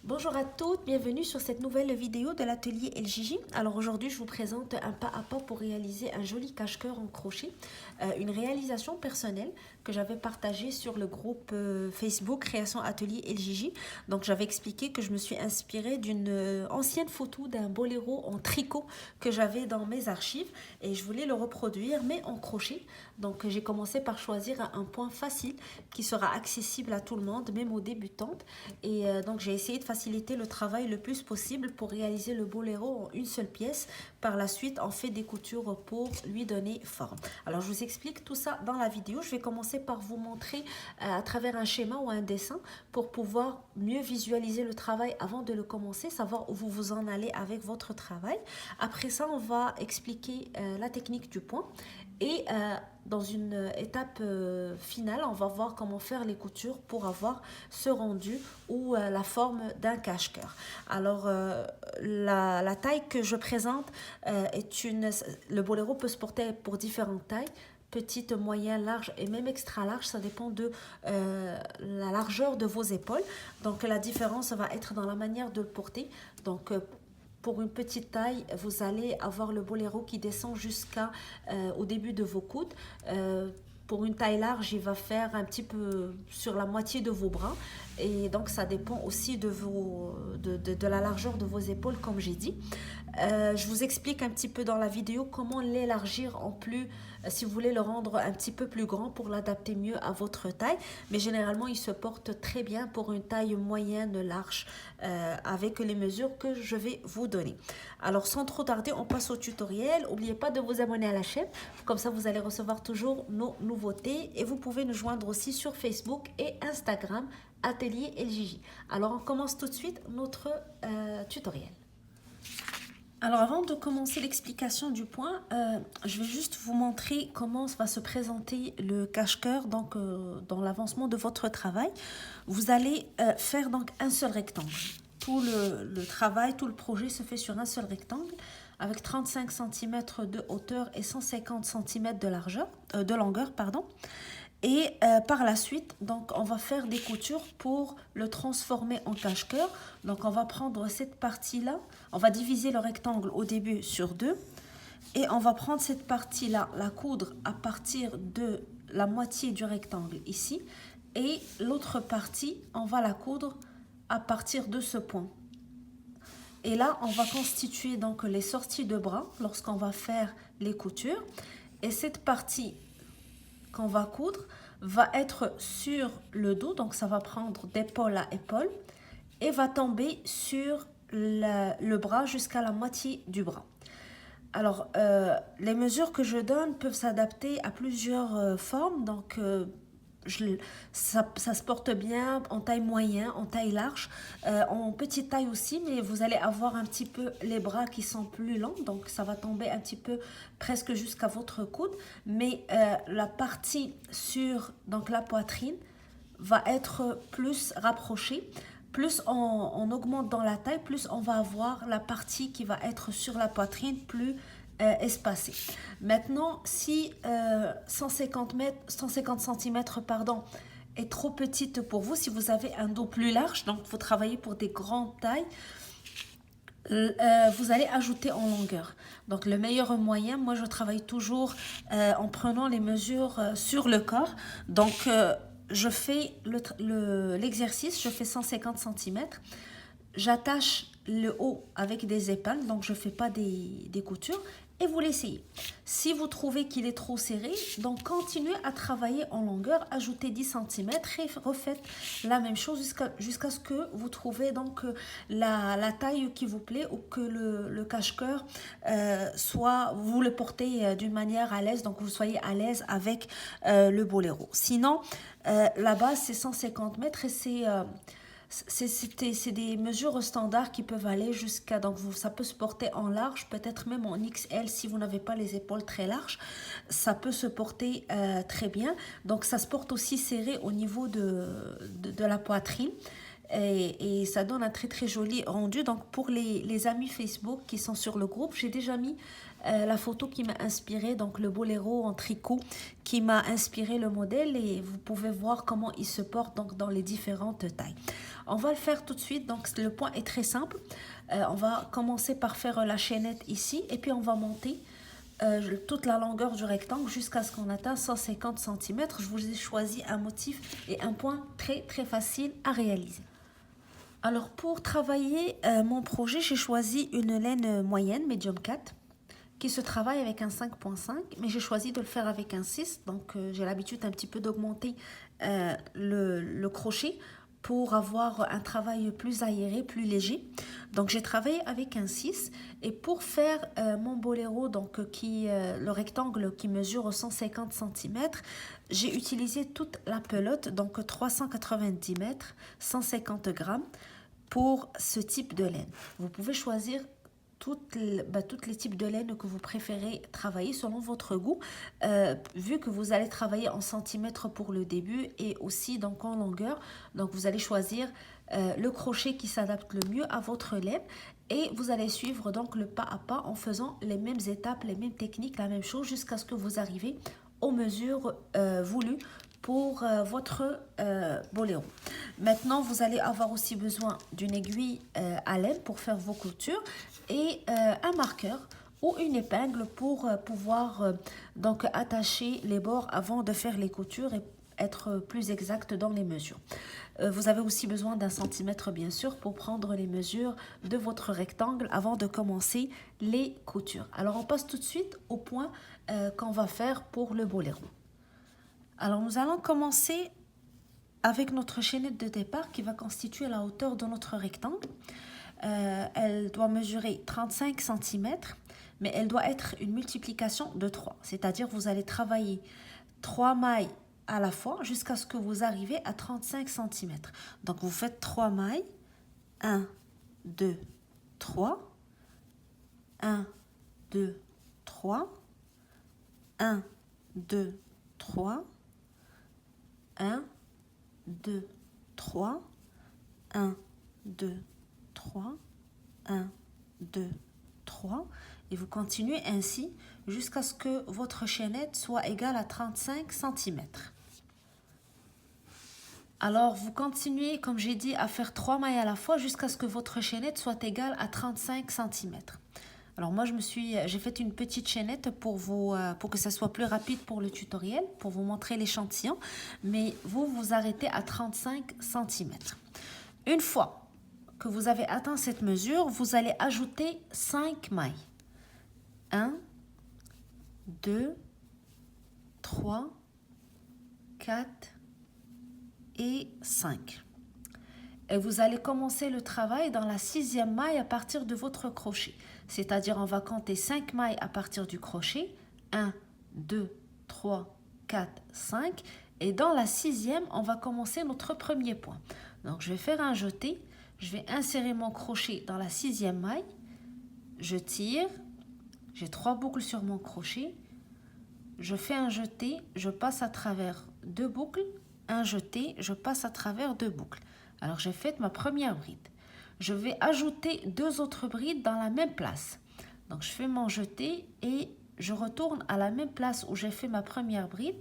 Bonjour à toutes, bienvenue sur cette nouvelle vidéo de l'atelier LJJ. Alors aujourd'hui je vous présente un pas à pas pour réaliser un joli cache-cœur en crochet, une réalisation personnelle que j'avais partagée sur le groupe Facebook Création Atelier LJJ. Donc j'avais expliqué que je me suis inspirée d'une ancienne photo d'un boléro en tricot que j'avais dans mes archives et je voulais le reproduire mais en crochet. Donc j'ai commencé par choisir un point facile qui sera accessible à tout le monde, même aux débutantes. Et donc j'ai essayé de faciliter le travail le plus possible pour réaliser le boléro en une seule pièce. Par la suite, on fait des coutures pour lui donner forme. Alors je vous explique tout ça dans la vidéo. Je vais commencer par vous montrer à travers un schéma ou un dessin pour pouvoir mieux visualiser le travail avant de le commencer, savoir où vous vous en allez avec votre travail. Après ça, on va expliquer la technique du point. Et dans une étape finale, on va voir comment faire les coutures pour avoir ce rendu ou la forme d'un cache-cœur. Alors, la taille que je présente est une... Le boléro peut se porter pour différentes tailles. Petite, moyenne, large et même extra large, ça dépend de la largeur de vos épaules. Donc la différence va être dans la manière de le porter. Donc pour une petite taille, vous allez avoir le boléro qui descend jusqu'à au début de vos coudes. Pour une taille large, il va faire un petit peu sur la moitié de vos bras. Et donc, ça dépend aussi de la largeur de vos épaules, comme j'ai dit. Je vous explique un petit peu dans la vidéo comment l'élargir en plus, si vous voulez le rendre un petit peu plus grand pour l'adapter mieux à votre taille. Mais généralement, il se porte très bien pour une taille moyenne, large, avec les mesures que je vais vous donner. Alors, sans trop tarder, on passe au tutoriel. N'oubliez pas de vous abonner à la chaîne. Comme ça, vous allez recevoir toujours nos nouveautés. Et vous pouvez nous joindre aussi sur Facebook et Instagram, Atelier LJJ. Alors, on commence tout de suite notre tutoriel. Alors avant de commencer l'explication du point, je vais juste vous montrer comment va se présenter le cache-cœur donc, dans l'avancement de votre travail. Vous allez faire donc un seul rectangle. Tout le travail, tout le projet se fait sur un seul rectangle avec 35 cm de hauteur et 150 cm de longueur. Et par la suite, donc, on va faire des coutures pour le transformer en cache-cœur. Donc, on va prendre cette partie-là, on va diviser le rectangle au début sur deux. Et on va prendre cette partie-là, la coudre à partir de la moitié du rectangle ici. Et l'autre partie, on va la coudre à partir de ce point. Et là, on va constituer donc les sorties de bras lorsqu'on va faire les coutures. Et cette partie qu'on va coudre va être sur le dos, donc ça va prendre d'épaule à épaule et va tomber sur le bras jusqu'à la moitié du bras. Alors, les mesures que je donne peuvent s'adapter à plusieurs formes, donc ça se porte bien en taille moyenne, en taille large, en petite taille aussi, mais vous allez avoir un petit peu les bras qui sont plus longs, donc ça va tomber un petit peu presque jusqu'à votre coude, mais la partie sur donc la poitrine va être plus rapprochée. Plus on augmente dans la taille, plus on va avoir la partie qui va être sur la poitrine plus espacée. Maintenant, si 150 cm pardon, est trop petite pour vous, si vous avez un dos plus large, donc vous travaillez pour des grandes tailles, vous allez ajouter en longueur. Donc le meilleur moyen, moi je travaille toujours en prenant les mesures sur le corps. Donc je fais l'exercice, je fais 150 cm. J'attache le haut avec des épingles, donc je ne fais pas des coutures. Et vous l'essayez. Si vous trouvez qu'il est trop serré, donc continuez à travailler en longueur, ajoutez 10 cm et refaites la même chose jusqu'à ce que vous trouvez donc la taille qui vous plaît ou que le cache-cœur soit, vous le portez d'une manière à l'aise, donc vous soyez à l'aise avec le boléro. Sinon, la base c'est 150 mètres et c'est des mesures standards qui peuvent aller jusqu'à, donc ça peut se porter en large, peut-être même en XL si vous n'avez pas les épaules très larges, ça peut se porter très bien. Donc ça se porte aussi serré au niveau de la poitrine. et ça donne un très très joli rendu. Donc pour les amis Facebook qui sont sur le groupe, j'ai déjà mis la photo qui m'a inspiré, donc le boléro en tricot qui m'a inspiré le modèle, et vous pouvez voir comment il se porte donc dans les différentes tailles. On va le faire tout de suite. Donc le point est très simple. On va commencer par faire la chaînette ici, et puis on va monter toute la longueur du rectangle jusqu'à ce qu'on atteigne 150 cm. Je vous ai choisi un motif et un point très très facile à réaliser. Alors pour travailler mon projet, j'ai choisi une laine moyenne, medium 4, qui se travaille avec un 5.5, mais j'ai choisi de le faire avec un 6. Donc j'ai l'habitude un petit peu d'augmenter le crochet pour avoir un travail plus aéré, plus léger. Donc j'ai travaillé avec un 6, et pour faire mon boléro, donc le rectangle qui mesure 150 cm, j'ai utilisé toute la pelote, donc 390 mètres, 150 grammes pour ce type de laine. Vous pouvez choisir tous les types de laine que vous préférez travailler selon votre goût, vu que vous allez travailler en centimètres pour le début et aussi donc en longueur. Donc vous allez choisir le crochet qui s'adapte le mieux à votre laine, et vous allez suivre donc le pas à pas en faisant les mêmes étapes, les mêmes techniques, la même chose jusqu'à ce que vous arrivez aux mesures voulues pour votre boléro. Maintenant, vous allez avoir aussi besoin d'une aiguille à laine pour faire vos coutures, et un marqueur ou une épingle pour pouvoir donc attacher les bords avant de faire les coutures et être plus exact dans les mesures. Vous avez aussi besoin d'un centimètre bien sûr pour prendre les mesures de votre rectangle avant de commencer les coutures. Alors on passe tout de suite au point qu'on va faire pour le boléro. Alors nous allons commencer avec notre chaînette de départ qui va constituer la hauteur de notre rectangle. Elle doit mesurer 35 cm, mais elle doit être une multiplication de 3. C'est-à-dire vous allez travailler 3 mailles à la fois jusqu'à ce que vous arrivez à 35 cm. Donc vous faites 3 mailles, 1, 2, 3, 1, 2, 3, 1, 2, 3, 1, 2, 3, 1, 2, 3, 1, 2, 3, et vous continuez ainsi jusqu'à ce que votre chaînette soit égale à 35 cm. Alors vous continuez, comme j'ai dit, à faire 3 mailles à la fois jusqu'à ce que votre chaînette soit égale à 35 cm. Alors moi j'ai fait une petite chaînette pour que ça soit plus rapide pour le tutoriel, pour vous montrer l'échantillon, mais vous arrêtez à 35 cm. Une fois que vous avez atteint cette mesure, vous allez ajouter 5 mailles. 1, 2, 3, 4 et 5. Et vous allez commencer le travail dans la 6e maille à partir de votre crochet. C'est-à-dire on va compter 5 mailles à partir du crochet. 1, 2, 3, 4, 5. Et dans la 6e, on va commencer notre premier point. Donc je vais faire un jeté. Je vais insérer mon crochet dans la 6e maille. Je tire. J'ai 3 boucles sur mon crochet. Je fais un jeté. Je passe à travers 2 boucles. Un jeté. Je passe à travers 2 boucles. Alors j'ai fait ma première bride. Je vais ajouter 2 autres brides dans la même place. Donc je fais mon jeté et je retourne à la même place où j'ai fait ma première bride.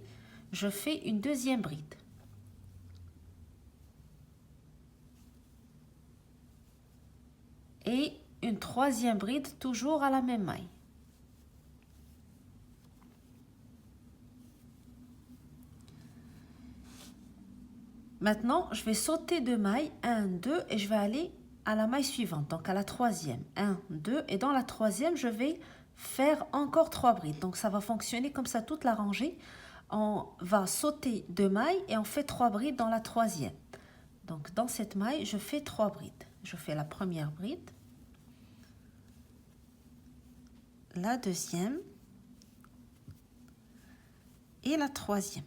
Je fais une deuxième bride. Et une troisième bride toujours à la même maille. Maintenant, je vais sauter 2 mailles, 1, 2, et je vais aller à la maille suivante, donc à la troisième. 1, 2, et dans la troisième, je vais faire encore 3 brides. Donc ça va fonctionner comme ça toute la rangée. On va sauter 2 mailles et on fait 3 brides dans la troisième. Donc dans cette maille, je fais 3 brides. Je fais la première bride, la deuxième et la troisième.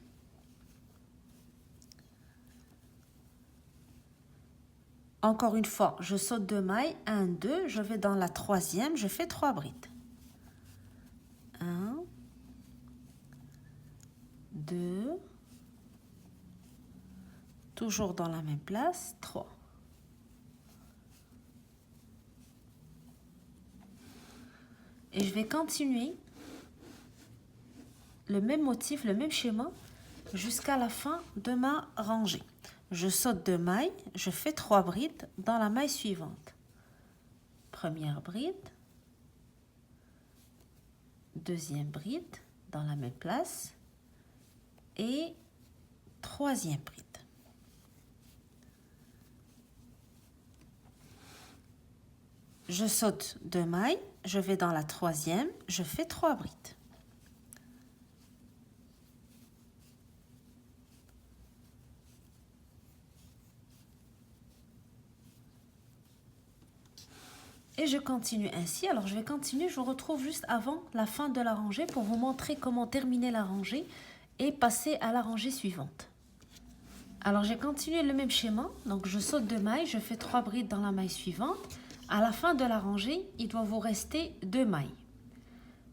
Encore une fois, je saute 2 mailles, 1, 2, je vais dans la troisième, je fais 3 brides. 1, 2, toujours dans la même place, 3. et je vais continuer le même motif, le même schéma jusqu'à la fin de ma rangée. Je saute 2 mailles, je fais 3 brides dans la maille suivante. Première bride, deuxième bride dans la même place et troisième bride. Je saute 2 mailles, je vais dans la troisième, je fais 3 brides. Et je continue ainsi. Alors je vais continuer, je vous retrouve juste avant la fin de la rangée pour vous montrer comment terminer la rangée et passer à la rangée suivante. Alors j'ai continué le même schéma, donc je saute 2 mailles, je fais 3 brides dans la maille suivante. À la fin de la rangée, il doit vous rester 2 mailles.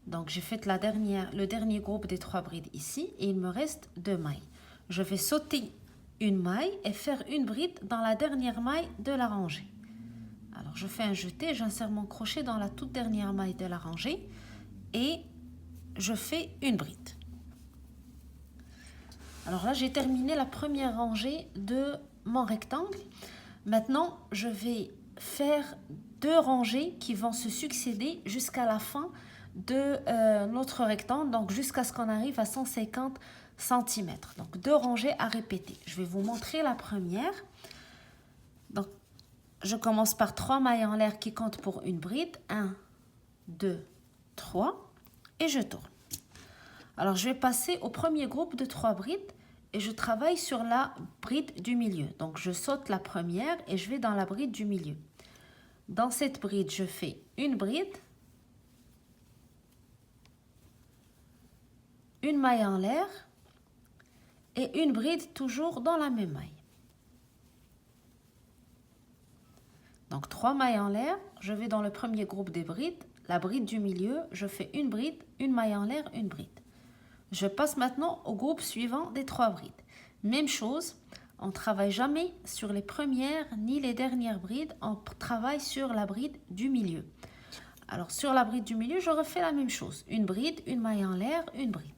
Donc j'ai fait le dernier groupe des 3 brides ici et il me reste 2 mailles. Je vais sauter une maille et faire une bride dans la dernière maille de la rangée. Alors je fais un jeté, j'insère mon crochet dans la toute dernière maille de la rangée et je fais une bride. Alors là j'ai terminé la première rangée de mon rectangle. Maintenant je vais faire 2 rangées qui vont se succéder jusqu'à la fin de notre rectangle, donc jusqu'à ce qu'on arrive à 150 cm. Donc 2 rangées à répéter. Je vais vous montrer la première. Donc je commence par 3 mailles en l'air qui comptent pour une bride. 1, 2, 3 et je tourne. Alors je vais passer au premier groupe de 3 brides et je travaille sur la bride du milieu. Donc je saute la première et je vais dans la bride du milieu. Dans cette bride, je fais une bride, une maille en l'air et une bride toujours dans la même maille. Donc 3 mailles en l'air, je vais dans le premier groupe des brides, la bride du milieu, je fais une bride, une maille en l'air, une bride. Je passe maintenant au groupe suivant des 3 brides. Même chose, on ne travaille jamais sur les premières ni les dernières brides, on travaille sur la bride du milieu. Alors sur la bride du milieu, je refais la même chose. Une bride, une maille en l'air, une bride.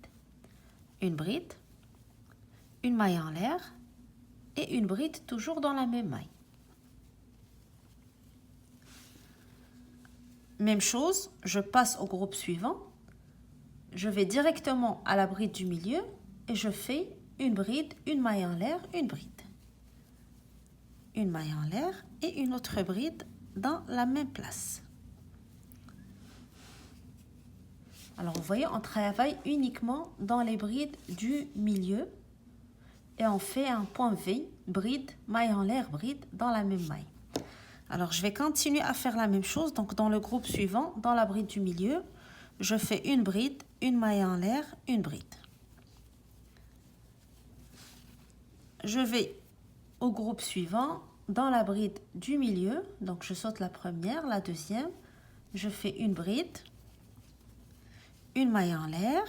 Une bride, une maille en l'air et une bride toujours dans la même maille. Même chose, je passe au groupe suivant. Je vais directement à la bride du milieu et je fais une bride, une maille en l'air, une bride. Une maille en l'air et une autre bride dans la même place. Alors vous voyez, on travaille uniquement dans les brides du milieu et on fait un point V, bride, maille en l'air, bride dans la même maille. Alors je vais continuer à faire la même chose, donc dans le groupe suivant, dans la bride du milieu, je fais une bride, une maille en l'air, une bride. Je vais au groupe suivant, dans la bride du milieu, donc je saute la première, la deuxième, je fais une bride, une maille en l'air,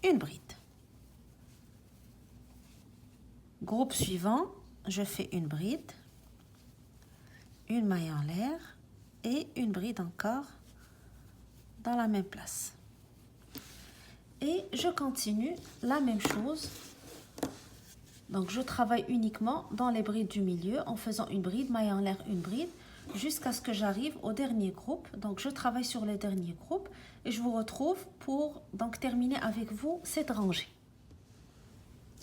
une bride. Groupe suivant, je fais une bride, une maille en l'air et une bride encore dans la même place. Et je continue la même chose. Donc je travaille uniquement dans les brides du milieu en faisant une bride, maille en l'air, une bride, jusqu'à ce que j'arrive au dernier groupe. Donc je travaille sur le dernier groupe et je vous retrouve pour donc terminer avec vous cette rangée.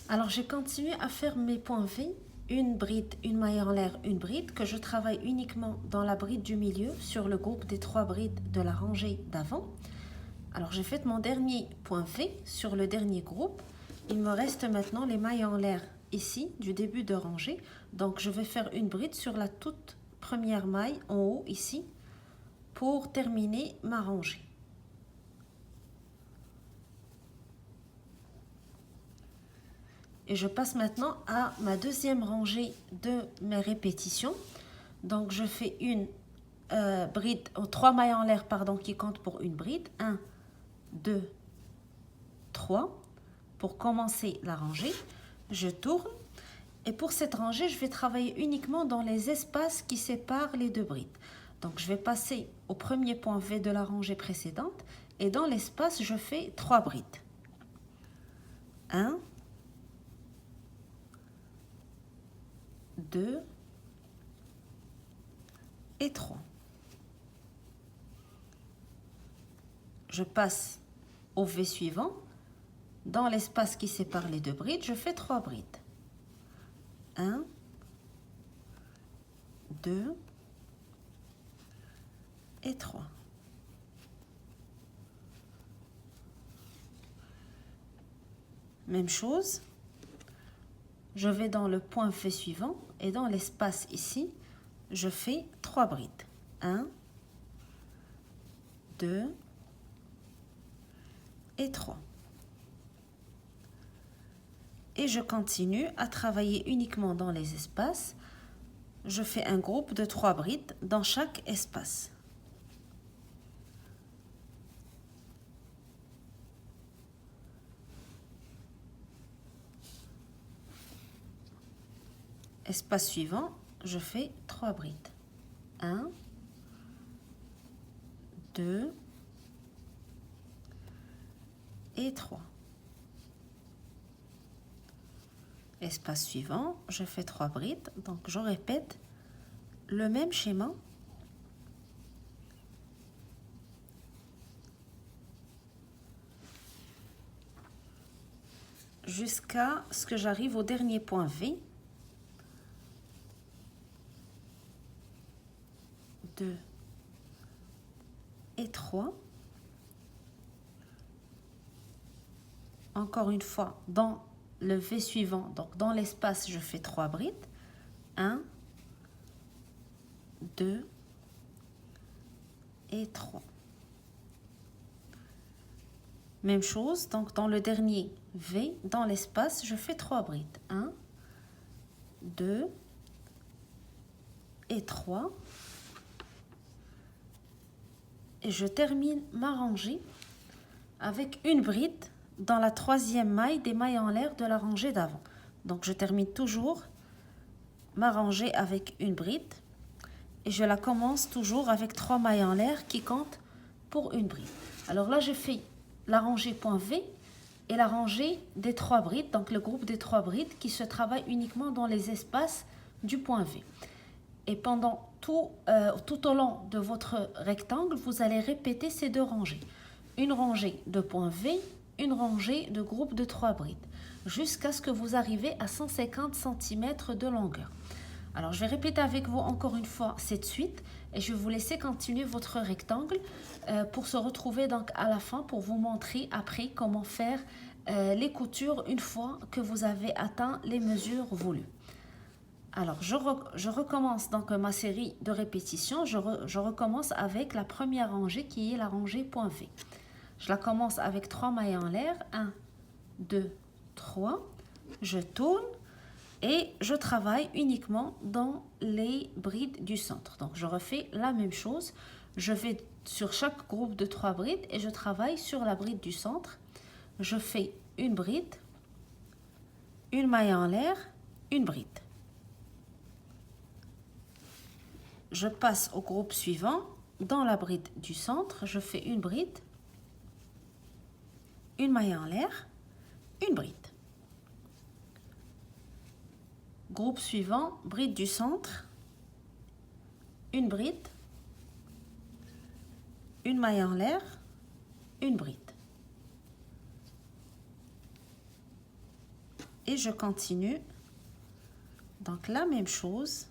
Alors j'ai continué à faire mes points V, une bride, une maille en l'air, une bride, que je travaille uniquement dans la bride du milieu sur le groupe des 3 brides de la rangée d'avant. Alors j'ai fait mon dernier point V sur le dernier groupe. Il me reste maintenant les mailles en l'air ici du début de rangée. Donc je vais faire une bride sur la toute première maille en haut ici pour terminer ma rangée. Et je passe maintenant à ma deuxième rangée de mes répétitions. Donc je fais une bride, 3 mailles en l'air pardon, qui comptent pour une bride. 1, 2, 3. Pour commencer la rangée, je tourne. Et pour cette rangée, je vais travailler uniquement dans les espaces qui séparent les 2 brides. Donc je vais passer au premier point V de la rangée précédente et dans l'espace, je fais 3 brides. 1, 2 et 3. Je passe au V suivant. Dans l'espace qui sépare les 2 brides, je fais 3 brides. 1, 2 et 3. Même chose, je vais dans le point V suivant et dans l'espace ici, je fais 3 brides. 1, 2 et 3. Et je continue à travailler uniquement dans les espaces. Je fais un groupe de 3 brides dans chaque espace. Espace suivant, je fais 3 brides. 1, 2 et 3. Espace suivant, je fais 3 brides. Donc, je répète le même schéma. Jusqu'à ce que j'arrive au dernier point V. 2 et 3. Encore une fois, dans le V suivant, donc dans l'espace, je fais 3 brides. 1, 2 et 3. Même chose, donc dans le dernier V, dans l'espace, je fais 3 brides. 1, 2 et 3. Et je termine ma rangée avec une bride dans la 3e maille des mailles en l'air de la rangée d'avant. Donc je termine toujours ma rangée avec une bride et je la commence toujours avec 3 mailles en l'air qui comptent pour une bride. Alors là, je fais la rangée point V et la rangée des 3 brides, donc le groupe des 3 brides qui se travaille uniquement dans les espaces du point V. Et pendant tout au long de votre rectangle, vous allez répéter ces 2 rangées. Une rangée de point V, une rangée de groupe de 3 brides, jusqu'à ce que vous arrivez à 150 cm de longueur. Alors, je vais répéter avec vous encore une fois cette suite et je vais vous laisser continuer votre rectangle pour se retrouver donc à la fin pour vous montrer après comment faire les coutures une fois que vous avez atteint les mesures voulues. Alors, je recommence donc ma série de répétitions. Je recommence avec la première rangée qui est la rangée point V. Je la commence avec 3 mailles en l'air. 1, 2, 3. Je tourne et je travaille uniquement dans les brides du centre. Donc, je refais la même chose. Je vais sur chaque groupe de 3 brides et je travaille sur la bride du centre. Je fais une bride, une maille en l'air, une bride. Je passe au groupe suivant. Dans la bride du centre, je fais une bride, une maille en l'air, une bride. Groupe suivant, bride du centre, une bride, une maille en l'air, une bride. Et je continue. Donc la même chose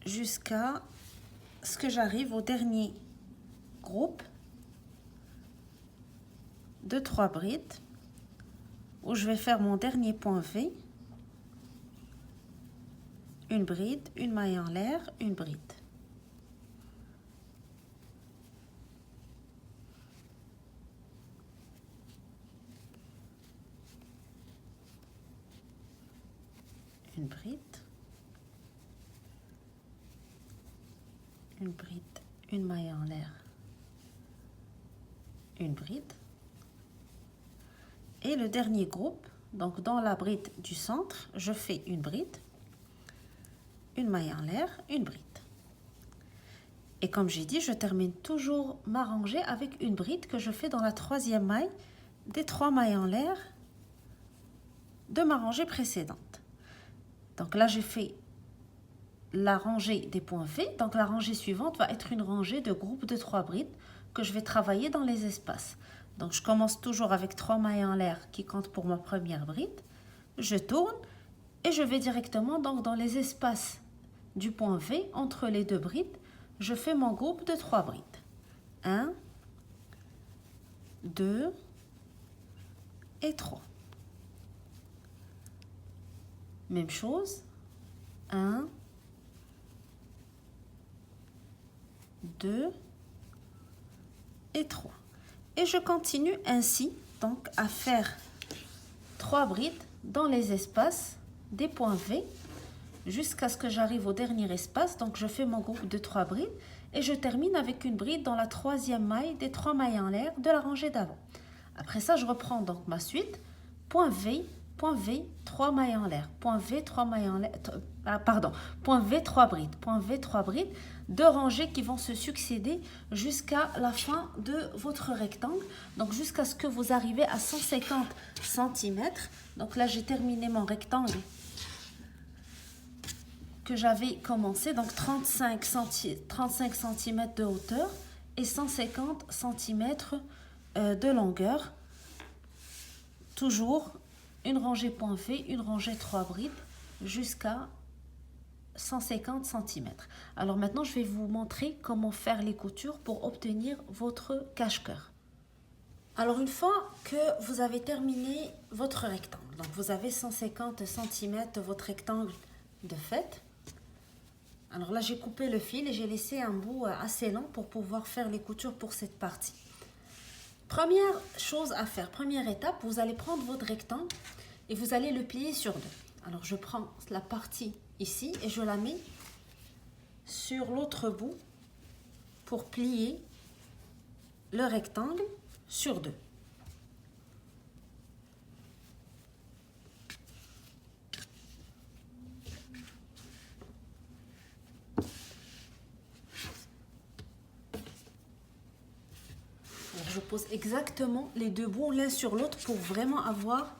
jusqu'à ce que j'arrive au dernier groupe de 3 brides où je vais faire mon dernier point V, une bride, une maille en l'air, une bride. Une bride, une bride, une maille en l'air, une bride. Et le dernier groupe, donc dans la bride du centre, je fais une bride, une maille en l'air, une bride. Et comme j'ai dit, je termine toujours ma rangée avec une bride que je fais dans la troisième maille des 3 mailles en l'air de ma rangée précédente. Donc là, j'ai fait la rangée des points V. Donc la rangée suivante va être une rangée de groupe de 3 brides que je vais travailler dans les espaces. Donc je commence toujours avec 3 mailles en l'air qui comptent pour ma première bride. Je tourne et je vais directement donc dans les espaces du point V entre les 2 brides. Je fais mon groupe de 3 brides. 1, 2 et 3. Même chose. 1, 2 et 3. Et je continue ainsi donc à faire 3 brides dans les espaces des points V jusqu'à ce que j'arrive au dernier espace. Donc je fais mon groupe de 3 brides et je termine avec une bride dans la troisième maille des 3 mailles en l'air de la rangée d'avant. Après ça, je reprends donc ma suite. Point V, 3 mailles en l'air. Point V, 3 mailles en l'air. Point V, 3 brides. Point V, 3 brides. 2 rangées qui vont se succéder jusqu'à la fin de votre rectangle. Donc jusqu'à ce que vous arrivez à 150 cm. Donc là, j'ai terminé mon rectangle que j'avais commencé. Donc 35 cm de hauteur et 150 cm de longueur. Toujours une rangée point V, une rangée 3 brides jusqu'à 150 cm. Alors maintenant, je vais vous montrer comment faire les coutures pour obtenir votre cache-cœur. Alors une fois que vous avez terminé votre rectangle, donc vous avez 150 cm de votre rectangle de fait. Alors là, j'ai coupé le fil et j'ai laissé un bout assez long pour pouvoir faire les coutures pour cette partie. Première chose à faire, première étape, vous allez prendre votre rectangle et vous allez le plier sur 2. Alors je prends la partie ici et je la mets sur l'autre bout pour plier le rectangle sur 2. Je pose exactement les 2 bouts l'un sur l'autre pour vraiment avoir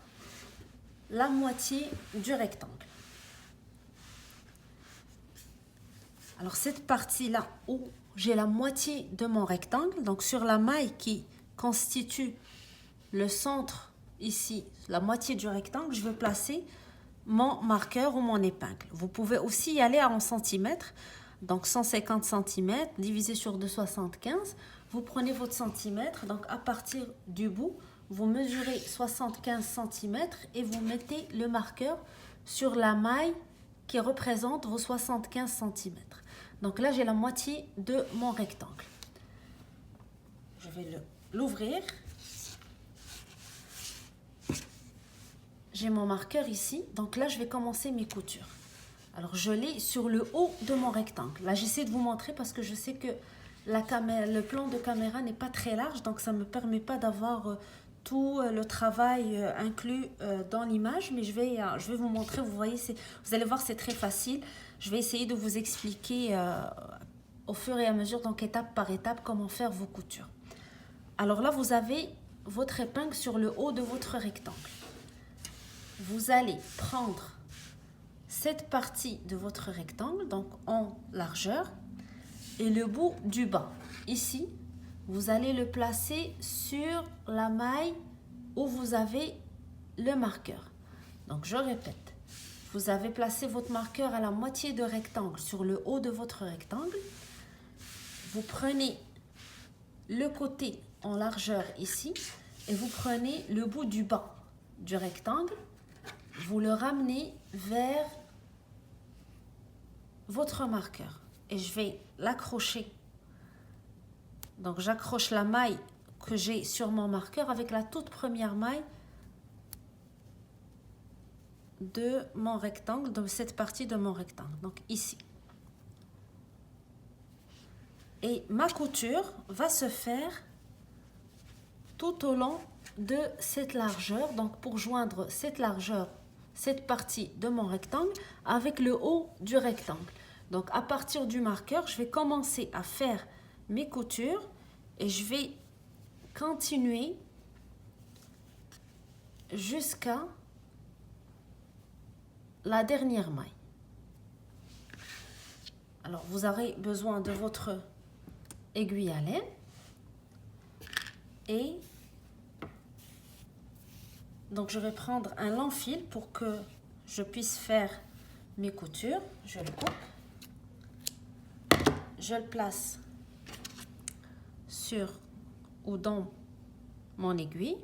la moitié du rectangle. Alors cette partie-là où j'ai la moitié de mon rectangle, donc sur la maille qui constitue le centre ici, la moitié du rectangle, je vais placer mon marqueur ou mon épingle. Vous pouvez aussi y aller en centimètres, donc 150 cm divisé sur 2,75. Vous prenez votre centimètre, donc à partir du bout, vous mesurez 75 cm et vous mettez le marqueur sur la maille qui représente vos 75 cm. Donc là, j'ai la moitié de mon rectangle. Je vais l'ouvrir. J'ai mon marqueur ici, donc là, je vais commencer mes coutures. Alors, je l'ai sur le haut de mon rectangle. Là, j'essaie de vous montrer parce que je sais que le plan de caméra n'est pas très large, donc ça ne me permet pas d'avoir tout le travail inclus dans l'image, mais je vais vous montrer. Vous voyez, vous allez voir, c'est très facile. Je vais essayer de vous expliquer au fur et à mesure, donc étape par étape, comment faire vos coutures. Alors là, vous avez votre épingle sur le haut de votre rectangle. Vous allez prendre cette partie de votre rectangle, donc en largeur, et le bout du bas. Ici, vous allez le placer sur la maille où vous avez le marqueur. Donc, je répète, vous avez placé votre marqueur à la moitié de rectangle sur le haut de votre rectangle. Vous prenez le côté en largeur ici et vous prenez le bout du bas du rectangle. Vous le ramenez vers votre marqueur et je vais l'accrocher. Donc j'accroche la maille que j'ai sur mon marqueur avec la toute première maille de mon rectangle, de cette partie de mon rectangle, donc ici. Et ma couture va se faire tout au long de cette largeur, donc pour joindre cette largeur, cette partie de mon rectangle avec le haut du rectangle. Donc à partir du marqueur, je vais commencer à faire mes coutures et je vais continuer jusqu'à la dernière maille. Alors vous aurez besoin de votre aiguille à laine et donc je vais prendre un long fil pour que je puisse faire mes coutures. Je le coupe, je le place sur ou dans mon aiguille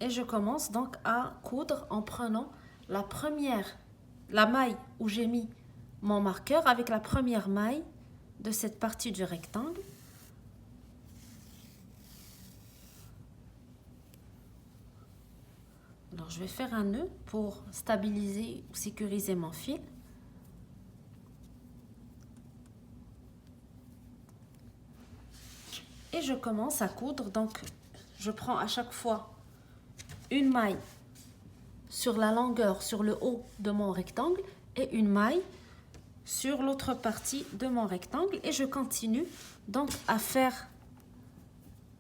et je commence donc à coudre en prenant la maille où j'ai mis mon marqueur avec la première maille de cette partie du rectangle. Alors je vais faire un nœud pour stabiliser ou sécuriser mon fil. Et je commence à coudre, donc je prends à chaque fois une maille sur la longueur, sur le haut de mon rectangle et une maille sur l'autre partie de mon rectangle et je continue donc à faire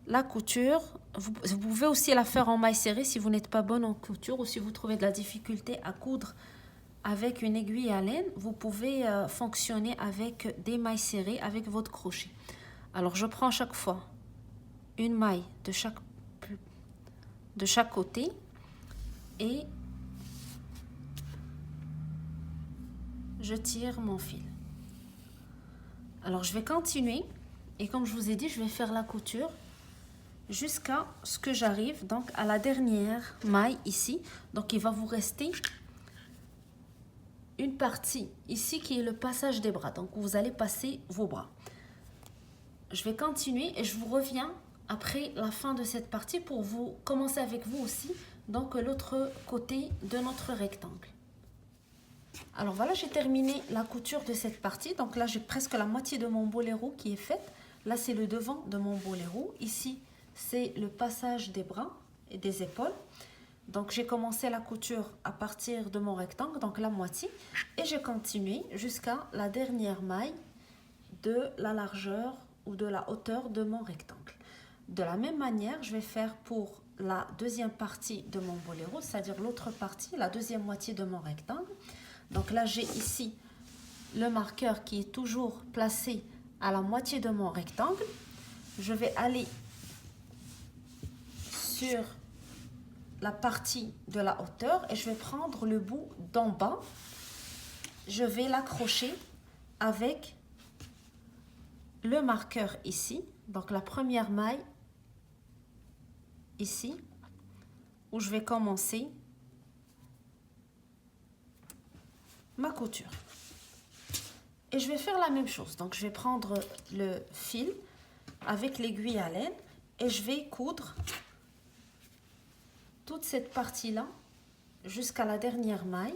la couture. Vous pouvez aussi la faire en maille serrée si vous n'êtes pas bonne en couture ou si vous trouvez de la difficulté à coudre avec une aiguille à laine, vous pouvez fonctionner avec des mailles serrées avec votre crochet. Alors je prends chaque fois une maille de chaque côté et je tire mon fil. Alors je vais continuer et comme je vous ai dit, je vais faire la couture jusqu'à ce que j'arrive donc à la dernière maille ici. Donc il va vous rester une partie ici qui est le passage des bras. Donc vous allez passer vos bras. Je vais continuer et je vous reviens après la fin de cette partie pour vous commencer avec vous aussi donc l'autre côté de notre rectangle. Alors voilà, j'ai terminé la couture de cette partie. Donc là, j'ai presque la moitié de mon boléro qui est faite. Là, c'est le devant de mon boléro. Ici, c'est le passage des bras et des épaules. Donc j'ai commencé la couture à partir de mon rectangle, donc la moitié, et j'ai continué jusqu'à la dernière maille de la largeur ou de la hauteur de mon rectangle. De la même manière, je vais faire pour la deuxième partie de mon boléro, c'est-à-dire l'autre partie, la deuxième moitié de mon rectangle. Donc là, j'ai ici le marqueur qui est toujours placé à la moitié de mon rectangle. Je vais aller sur la partie de la hauteur et je vais prendre le bout d'en bas. Je vais l'accrocher avec le marqueur ici, donc la première maille ici, où je vais commencer ma couture. Et je vais faire la même chose, donc je vais prendre le fil avec l'aiguille à laine et je vais coudre toute cette partie-là jusqu'à la dernière maille.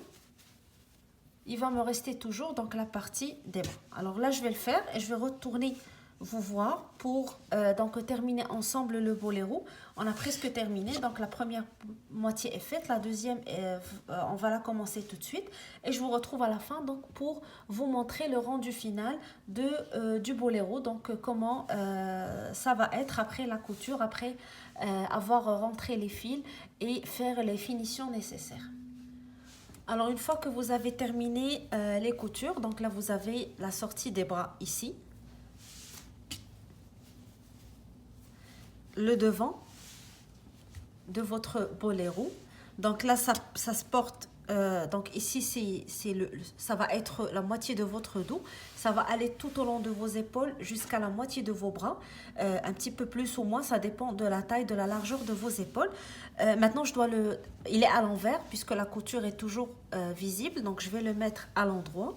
Il va me rester toujours donc la partie des bras. Alors là, je vais le faire et je vais retourner vous voir pour donc terminer ensemble le boléro. On a presque terminé, donc la première moitié est faite, la deuxième on va la commencer tout de suite et je vous retrouve à la fin donc pour vous montrer le rendu final du boléro, donc comment ça va être après la couture, après avoir rentré les fils et faire les finitions nécessaires. Alors une fois que vous avez terminé les coutures, donc là vous avez la sortie des bras ici, le devant de votre boléro. Donc là ça se porte, donc ici ça va être la moitié de votre dos, ça va aller tout au long de vos épaules jusqu'à la moitié de vos bras, un petit peu plus ou moins, ça dépend de la taille, de la largeur de vos épaules. Maintenant il est à l'envers puisque la couture est toujours visible, donc je vais le mettre à l'endroit.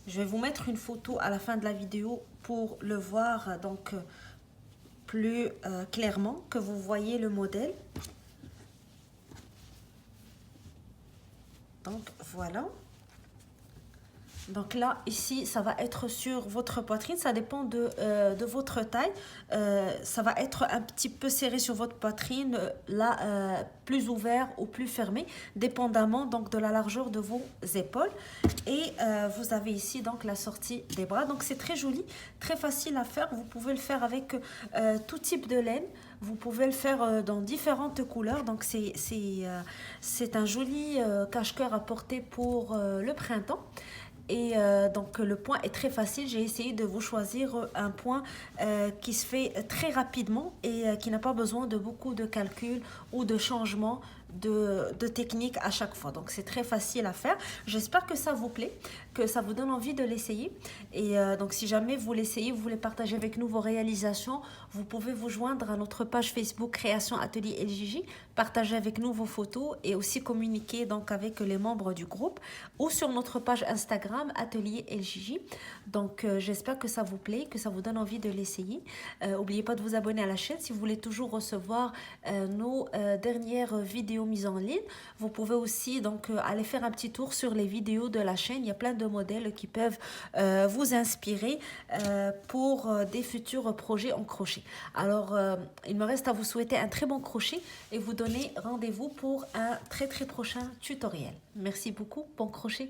Je vais vous mettre une photo à la fin de la vidéo pour le voir donc plus clairement, que vous voyez le modèle. Donc voilà. Donc là, ici, ça va être sur votre poitrine. Ça dépend de votre taille. Ça va être un petit peu serré sur votre poitrine, là, plus ouvert ou plus fermé, dépendamment donc de la largeur de vos épaules. Et vous avez ici donc la sortie des bras. Donc c'est très joli, très facile à faire. Vous pouvez le faire avec tout type de laine. Vous pouvez le faire dans différentes couleurs. Donc c'est un joli cache-cœur à porter pour le printemps. Et donc le point est très facile. J'ai essayé de vous choisir un point qui se fait très rapidement et qui n'a pas besoin de beaucoup de calculs ou de changements de technique à chaque fois. Donc c'est très facile à faire. J'espère que ça vous plaît, que ça vous donne envie de l'essayer. Et donc si jamais vous l'essayez, vous voulez partager avec nous vos réalisations, vous pouvez vous joindre à notre page Facebook Création Atelier LJJ, partager avec nous vos photos et aussi communiquer donc avec les membres du groupe ou sur notre page Instagram Atelier LJJ. Donc j'espère que ça vous plaît, que ça vous donne envie de l'essayer. N'oubliez pas de vous abonner à la chaîne si vous voulez toujours recevoir nos dernières vidéos mises en ligne. Vous pouvez aussi donc aller faire un petit tour sur les vidéos de la chaîne. Il y a plein de modèles qui peuvent vous inspirer pour des futurs projets en crochet. Alors il me reste à vous souhaiter un très bon crochet et vous donner rendez-vous pour un très prochain tutoriel. Merci beaucoup, bon crochet.